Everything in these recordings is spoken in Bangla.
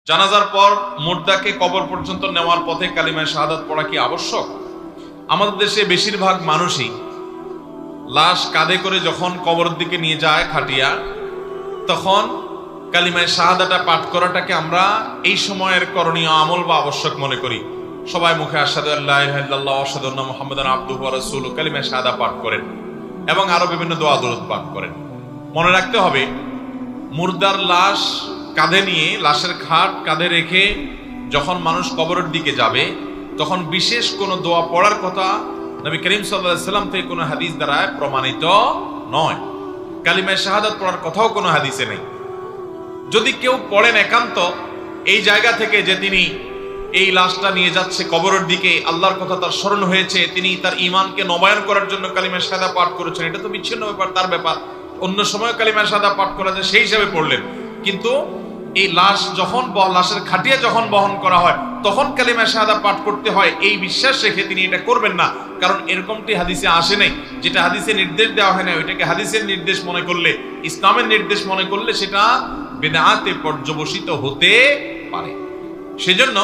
জানাজার পর মুর্দাকে কবর পর্যন্ত নেওয়ার পথে কালিমায়ে শাহাদাত পড়া কি আবশ্যক? আমাদের দেশে বেশিরভাগ মানুষই লাশ কাঁধে করে যখন কবরের দিকে নিয়ে যায় খাটিয়া, তখন কালিমায়ে শাহাদাটা পাঠ করাটাকে আমরা এই সময়ের করণীয় আমল বা আবশ্যক মনে করি। সবাই মুখে আশহাদু আল্লা ইলাহা ইল্লাল্লাহ ওয়া আশহাদু আন্না মুহাম্মাদান আবদুহু ওয়া রাসূলুহু কালিমায়ে শাহাদা পাঠ করেন এবং আরো বিভিন্ন দোয়া দরুদ পাঠ করেন। মনে রাখতে হবে, মুর্দার লাশ কাঁধে নিয়ে, লাশের খাট কাঁধে রেখে যখন মানুষ কবরের দিকে যাবে, তখন বিশেষ কোনো দোয়া পড়ার কথা নবী করিম সাল্লাল্লাহু আলাইহি ওয়াসাল্লাম থেকে কোনো হাদিস দ্বারা প্রমাণিত নয়। কালিমায়ে শাহাদাত পড়ার কথাও কোনো হাদিসে নেই। যদি কেউ পড়েন একান্ত এই জায়গা থেকে যে তিনি এই লাশটা নিয়ে যাচ্ছে কবরের দিকে, আল্লাহর কথা তার স্মরণ হয়েছে, তিনি তার ঈমানকে নবায়ন করার জন্য কালিমায়ে শাহাদা পাঠ করেছেন, এটা তো বিচ্ছিন্ন ব্যাপার, তার ব্যাপার। অন্য সময় কালিমায়ে শাহাদা পাঠ করা যায় সেই হিসাবে পড়লেন, কিন্তু এই লাশ যখন লাশের খাটিয়া যখন বহন করা হয় তখন কালিমায়ে শাহাদা পাঠ করতে হয়, এই বিশ্বাস রেখে তিনি এটা করবেন না। কারণ এরকমটি হাদিসে আসে নাই। যেটা হাদিসে নির্দেশ দেওয়া হয় না, ওইটাকে হাদিসের নির্দেশ মনে করলে, ইসলামের নির্দেশ মনে করলে সেটা বিদআতে পর্যবসিত হতে পারে। সেজন্য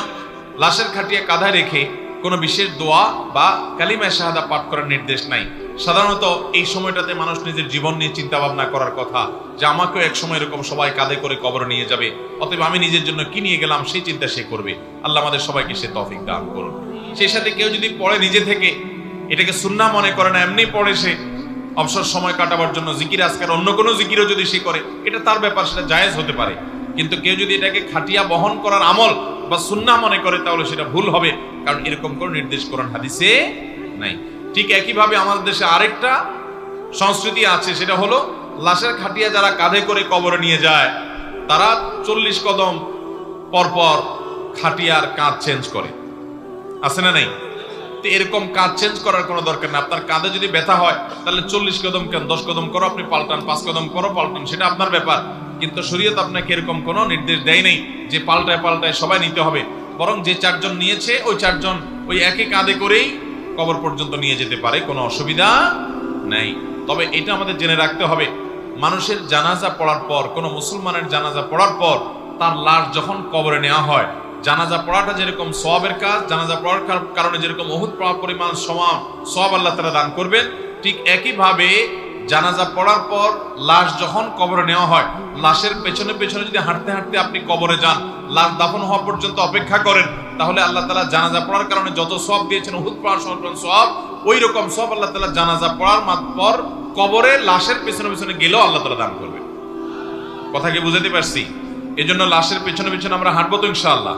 লাশের খাটিয়া কাঁধায় রেখে কোনো বিশেষ দোয়া বা কালিমায়ে শাহাদা পাঠ করার নির্দেশ নাই। সাধারণত এই সময়টাতে মানুষ নিজের জীবন নিয়ে চিন্তা ভাবনা করার কথা, যে আমাকেও এক সময় এরকম সবাই কাঁধে করে কবরে নিয়ে যাবে, অতএব আমি নিজের জন্য কি নিয়ে গেলাম সেই চিন্তা সে করবে। আল্লাহ আমাদের সবাইকে সে তৌফিক দান করুন। সেই সাথে কেউ যদি পড়ে নিজে থেকে, এটাকে সুন্নাহ মনে করে না, এমনি পড়ে সে অবসর সময় কাটাবার জন্য, জিকির আজকার অন্য কোনো জিকিরও যদি সে করে, এটা তার ব্যাপার, সেটা জায়েজ হতে পারে। কিন্তু কেউ যদি এটাকে খাটিয়া বহন করার আমল বা সুন্নাহ মনে করে, তাহলে সেটা ভুল হবে, কারণ এরকম কোনো নির্দেশ কোরআন হাদিসে নাই। ঠিক একইভাবে আমাদের দেশে আরেকটা সংস্কৃতি আছে, সেটা হলো লাশের খাটিয়া যারা কাঁধে করে কবরে নিয়ে যায়, তারা 40 কদম পরপর খাটিয়ার কাঁধ চেঞ্জ করে। আছে না নাই? তো এরকম কাঁধ চেঞ্জ করার কোনো দরকার না। আপনার কাঁধে যদি ব্যথা হয় তাহলে 40 কদম কেন, 10 কদম করো, আপনি পাল্টান, 5 কদম করো, পাল্টান, সেটা আপনার ব্যাপার। কিন্তু শরীয়ত আপনাকে এরকম কোনো নির্দেশ দেয় নেই যে পাল্টায় পাল্টায় সবাই নিতে হবে। বরং যে 4 জন নিয়েছে, ওই 4 জন ওই একই কাঁধে করেই কবর পর্যন্ত নিয়ে যেতে পারে, কোনো অসুবিধা নেই। তবে এটা আমাদের জেনে রাখতে হবে, মানুষের জানাজা পড়ার পর, কোনো মুসলমানের জানাজা পড়ার পর তার লাশ যখন কবরে নেওয়া হয়, জানাজা পড়াটা যেরকম সওয়াবের কাজ, জানাজা পড়ার কারণে যেরকম উহুদ পরিমাণ সওয়াব আল্লাহ তাআলা দান করবেন, ঠিক একইভাবে জানাজা পড়ার পর লাশ যখন কবরে নেওয়া হয়, লাশের পেছনে পেছনে যদি হাঁটতে হাঁটতে আপনি কবরে যান, লাশ দাফন হওয়া পর্যন্ত অপেক্ষা করেন, তাহলে আল্লাহ তাআলা জানাজা পড়ার কারণে যত সওয়াব দিয়েছেন, উহুদ পড়ার সমান সওয়াব, ওই রকম সওয়াব আল্লাহ তাআলা জানাজা পড়ার পর কবরে লাশের পেছনে পেছনে গেলেও আল্লাহ তাআলা দান করবেন। কথা কি বুঝাতে পারছি? এজন্য লাশের পেছনে পেছনে আমরা হাঁটবো তো ইনশাআল্লাহ।